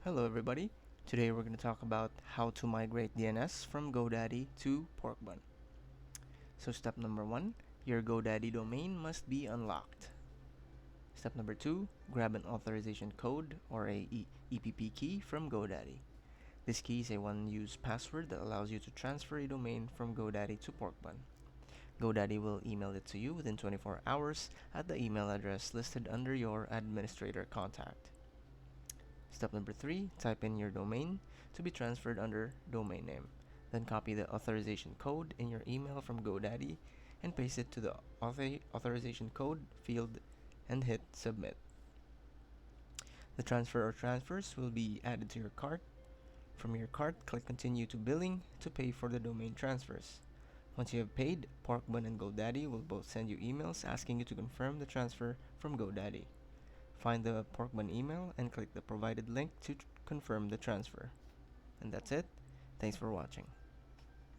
Hello everybody. Today we're going to talk about how to migrate DNS from GoDaddy to Porkbun. So step number 1, your GoDaddy domain must be unlocked. Step number 2, grab an authorization code or a EPP key from GoDaddy. This key is a one-use password that allows you to transfer a domain from GoDaddy to Porkbun. GoDaddy will email it to you within 24 hours at the email address listed under your administrator contact. Step number 3, type in your domain to be transferred under domain name. Then copy the authorization code in your email from GoDaddy and paste it to the authorization code field and hit submit. The transfer or transfers will be added to your cart. From your cart, click continue to billing to pay for the domain transfers. Once you have paid, Porkbun and GoDaddy will both send you emails asking you to confirm the transfer from GoDaddy. Find the Porkbun email and click the provided link to confirm the transfer. And that's it. Thanks for watching.